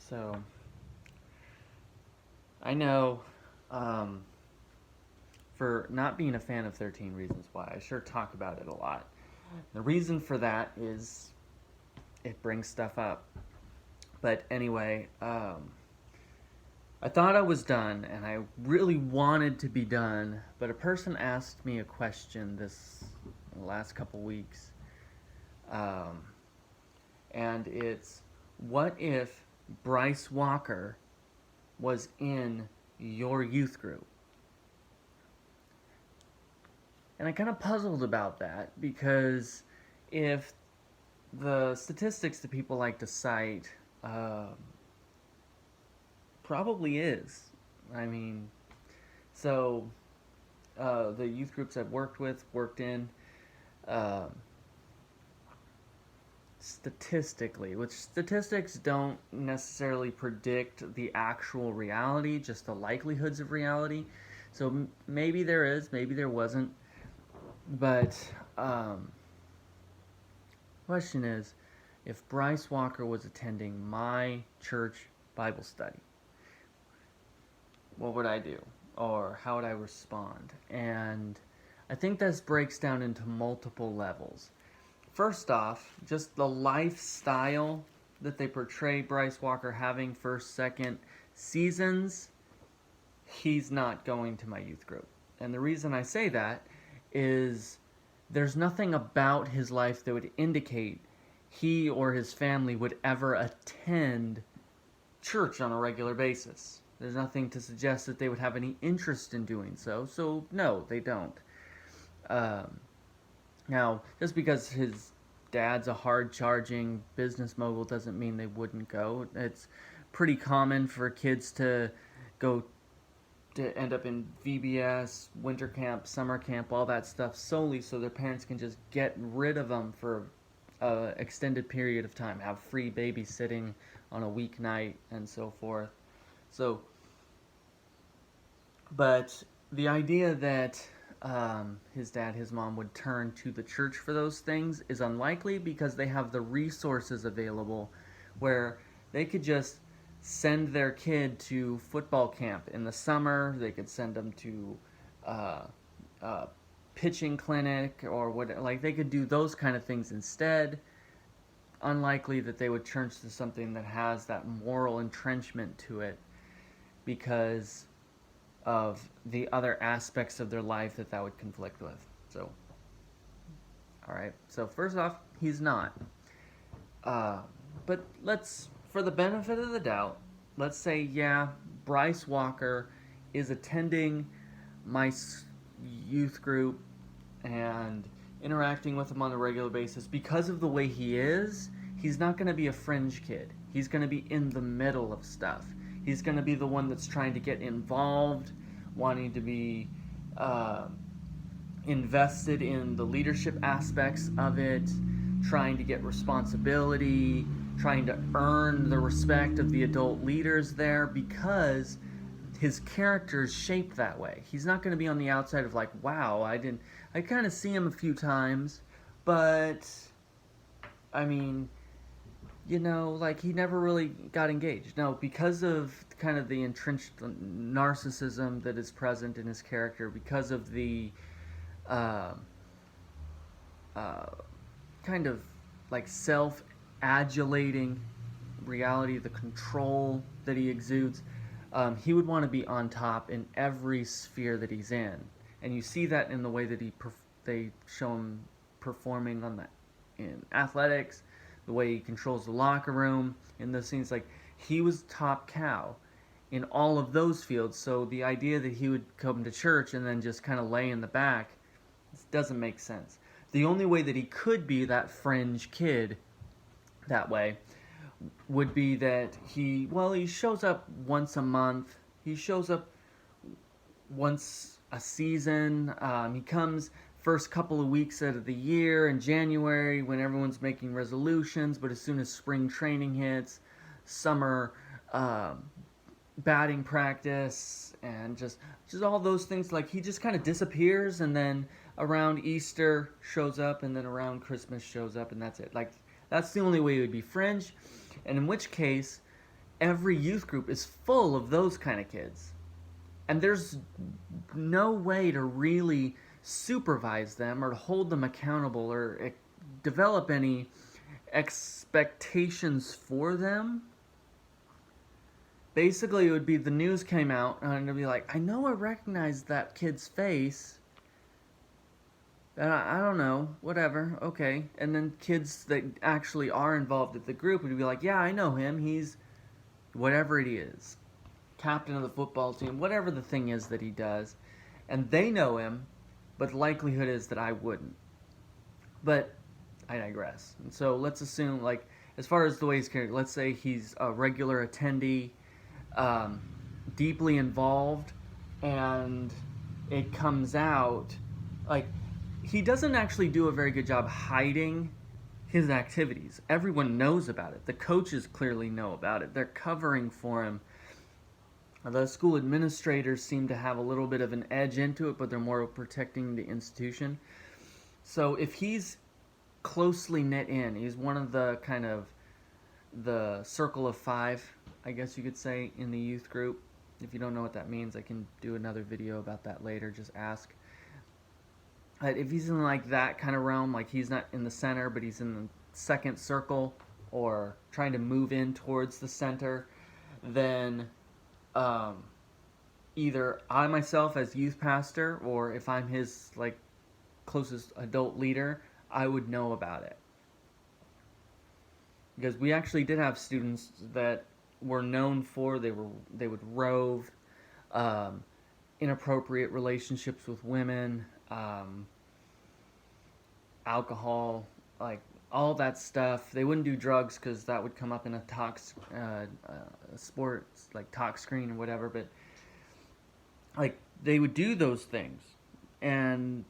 So, I know for not being a fan of 13 Reasons Why, I sure talk about it a lot. The reason for that is it brings stuff up. But anyway, I thought I was done, and I really wanted to be done, but a person asked me a question this last couple weeks, um, and it's, what if Bryce Walker was in your youth group? And I kind of puzzled about that because if the statistics that people like to cite probably is. I mean, so the youth groups I've worked in, um, statistically, which statistics don't necessarily predict the actual reality, just the likelihoods of reality. So maybe there is, maybe there wasn't. But question is, if Bryce Walker was attending my church Bible study, what would I do? Or how would I respond? And I think this breaks down into multiple levels. First off, just the lifestyle that they portray Bryce Walker having first, second seasons, he's not going to my youth group. And the reason I say that is there's nothing about his life that would indicate he or his family would ever attend church on a regular basis. There's nothing to suggest that they would have any interest in doing so. So no, they don't. Now, just because his dad's a hard-charging business mogul doesn't mean they wouldn't go. It's pretty common for kids to go to end up in VBS, winter camp, summer camp, all that stuff solely so their parents can just get rid of them for an extended period of time, have free babysitting on a weeknight and so forth. So, but the idea that his dad, his mom would turn to the church for those things is unlikely because they have the resources available where they could just send their kid to football camp in the summer. They could send them to pitching clinic or what. Like they could do those kind of things instead. Unlikely that they would turn to something that has that moral entrenchment to it because of the other aspects of their life that would conflict with. So, all right. So first off, he's not. But let's, for the benefit of the doubt, let's say, yeah, Bryce Walker is attending my youth group and interacting with him on a regular basis. Because of the way he is, he's not going to be a fringe kid. He's going to be in the middle of stuff. He's going to be the one that's trying to get involved, wanting to be invested in the leadership aspects of it, trying to get responsibility, trying to earn the respect of the adult leaders there because his character is shaped that way. He's not going to be on the outside of like, wow, I kind of see him a few times, but I mean, like he never really got engaged. No, because of kind of the entrenched narcissism that is present in his character, because of the kind of like self-adulating reality, the control that he exudes, he would want to be on top in every sphere that he's in, and you see that in the way that they show him performing in athletics, the way he controls the locker room, in those scenes. Like he was top cow in all of those fields. So the idea that he would come to church and then just kind of lay in the back doesn't make sense. The only way that he could be that fringe kid that way would be that he shows up once a month. He shows up once a season. He comes first couple of weeks out of the year in January when everyone's making resolutions, but as soon as spring training hits, summer batting practice, and just all those things, like he just kind of disappears, and then around Easter shows up, and then around Christmas shows up, and that's it. Like that's the only way it would be fringe, and in which case every youth group is full of those kind of kids. And there's no way to really supervise them or to hold them accountable or develop any expectations for them. Basically, it would be the news came out and it'd be like, I know I recognize that kid's face. And I don't know, whatever, okay. And then kids that actually are involved at the group would be like, yeah, I know him. He's whatever it is, captain of the football team, whatever the thing is that he does. And they know him, but the likelihood is that I wouldn't. But I digress. And so let's assume, like, as far as the way he's carried, let's say he's a regular attendee, deeply involved, and it comes out, like, he doesn't actually do a very good job hiding his activities. Everyone knows about it. The coaches clearly know about it. They're covering for him. The school administrators seem to have a little bit of an edge into it, but they're more protecting the institution. So if he's closely knit in, he's one of the kind of the circle of five, I guess you could say, in the youth group. If you don't know what that means, I can do another video about that later. Just ask. If he's in like that kind of realm, like he's not in the center, but he's in the second circle or trying to move in towards the center, then either I myself as youth pastor, or if I'm his like closest adult leader, I would know about it. Because we actually did have students that were known for they would rove, inappropriate relationships with women, alcohol, like all that stuff. They wouldn't do drugs because that would come up in a sports like talk screen or whatever. But like they would do those things, and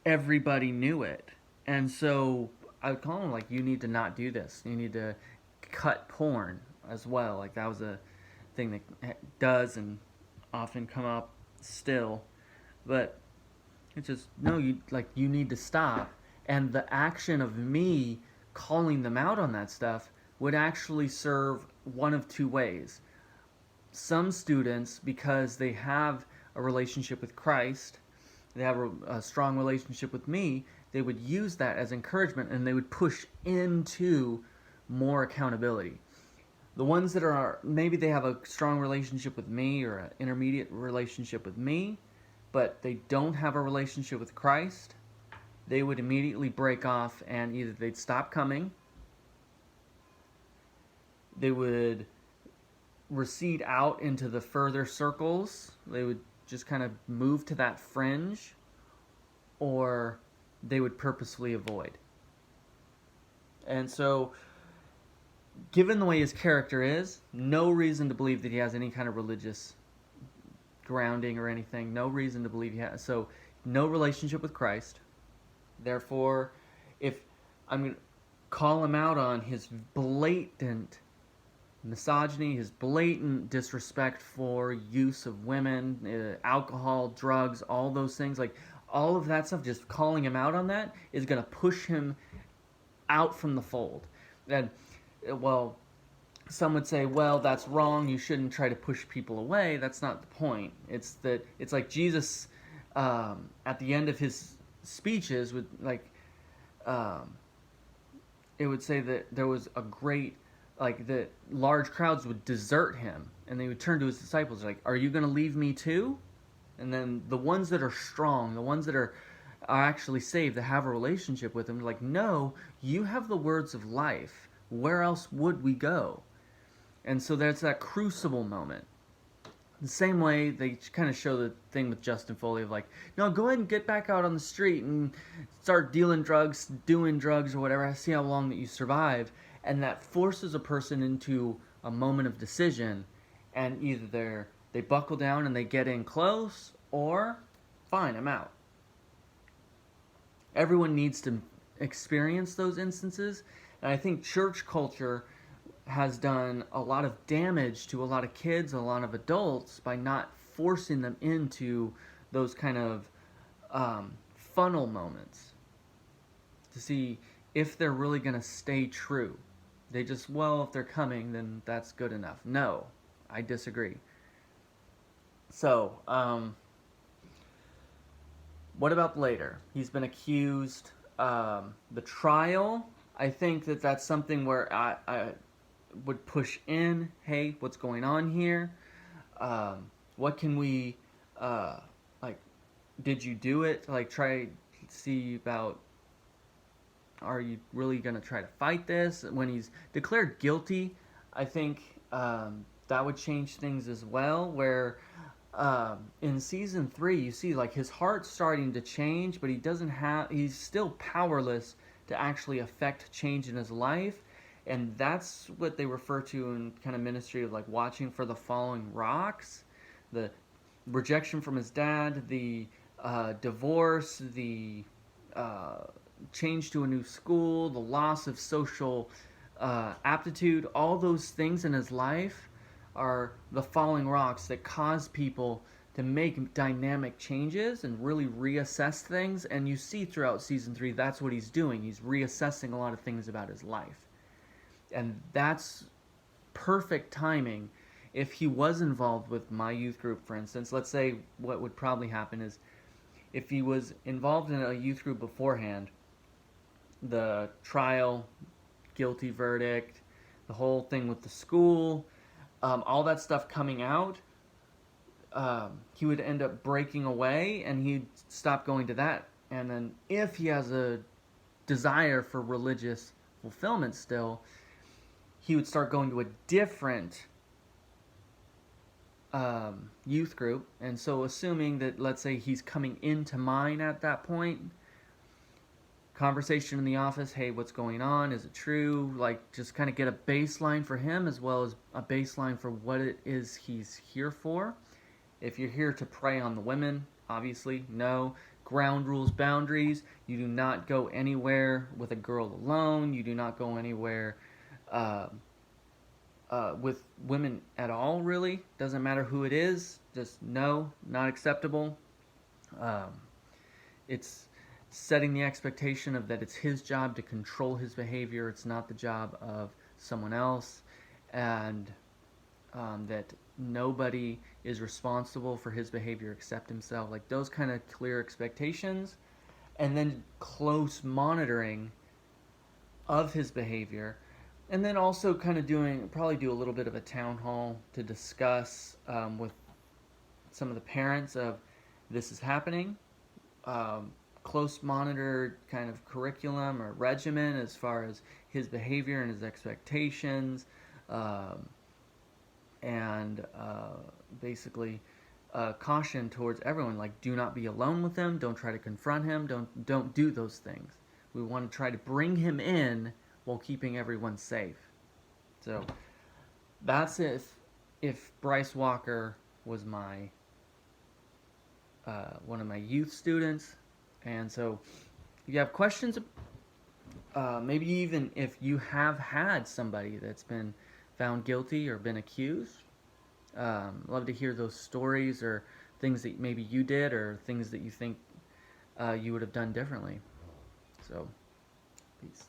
everybody knew it. And so I would call them like, you need to not do this. You need to cut porn as well. Like that was a thing that does and often come up still. But it's just, no, you need to stop. And the action of me calling them out on that stuff would actually serve one of two ways. Some students, because they have a relationship with Christ, they have a strong relationship with me, they would use that as encouragement and they would push into more accountability. The ones that are, maybe they have a strong relationship with me or an intermediate relationship with me, but they don't have a relationship with Christ, they would immediately break off and either they'd stop coming, they would recede out into the further circles, they would just kind of move to that fringe, or they would purposefully avoid. And so, given the way his character is, no reason to believe that he has any kind of religious grounding or anything. No reason to believe he has. So, no relationship with Christ. Therefore, if I'm going to call him out on his blatant misogyny, his blatant disrespect for use of women, alcohol, drugs, all those things, like all of that stuff, just calling him out on that is going to push him out from the fold. And, well, some would say, well, that's wrong. You shouldn't try to push people away. That's not the point. It's that it's like Jesus at the end of his speeches would it would say that there was a great, like, that large crowds would desert him and they would turn to his disciples like, are you going to leave me too? And then the ones that are strong, the ones that are actually saved, that have a relationship with him, like, no, you have the words of life. Where else would we go? And so there's that crucible moment. The same way they kind of show the thing with Justin Foley of like, no, go ahead and get back out on the street and start dealing drugs, doing drugs or whatever. See how long that you survive. And that forces a person into a moment of decision, and either they buckle down and they get in close, or fine, I'm out. Everyone needs to experience those instances, and I think church culture has done a lot of damage to a lot of kids, a lot of adults, by not forcing them into those kind of funnel moments to see if they're really going to stay true. They just, well, if they're coming, then that's good enough. No, I disagree. So, what about later? He's been accused. The trial, I think that that's something where I would push in, hey, what's going on here? What can we, uh, like, did you do it? Like, try to see about, are you really going to try to fight this? When he's declared guilty, I think that would change things as well, where in season 3 you see like his heart's starting to change, but he's still powerless to actually affect change in his life. And that's what they refer to in kind of ministry of like watching for the falling rocks, the rejection from his dad, the divorce, the uh, change to a new school, the loss of social aptitude. All those things in his life are the falling rocks that cause people to make dynamic changes and really reassess things. And you see throughout season 3, that's what he's doing. He's reassessing a lot of things about his life. And that's perfect timing. If he was involved with my youth group, for instance, let's say what would probably happen is if he was involved in a youth group beforehand, the trial, guilty verdict, the whole thing with the school, all that stuff coming out, he would end up breaking away and he'd stop going to that. And then if he has a desire for religious fulfillment still, he would start going to a different youth group. And so assuming that, let's say he's coming into mine at that point, conversation in the office, hey, what's going on? Is it true? Like, just kind of get a baseline for him as well as a baseline for what it is he's here for. If you're here to prey on the women, obviously, no. Ground rules, boundaries. You do not go anywhere with a girl alone. You do not go anywhere with women at all, really. Doesn't matter who it is. Just no, not acceptable. It's setting the expectation of that it's his job to control his behavior. It's not the job of someone else. And that nobody is responsible for his behavior except himself. Like those kind of clear expectations. And then close monitoring of his behavior. And then also kind of probably do a little bit of a town hall to discuss with some of the parents of this is happening. Close monitored kind of curriculum or regimen as far as his behavior and his expectations. And basically caution towards everyone, like do not be alone with him, don't try to confront him, don't do those things. We want to try to bring him in while keeping everyone safe. So that's if Bryce Walker was my one of my youth students. And so if you have questions, maybe even if you have had somebody that's been found guilty or been accused, love to hear those stories or things that maybe you did or things that you think you would have done differently. So, peace.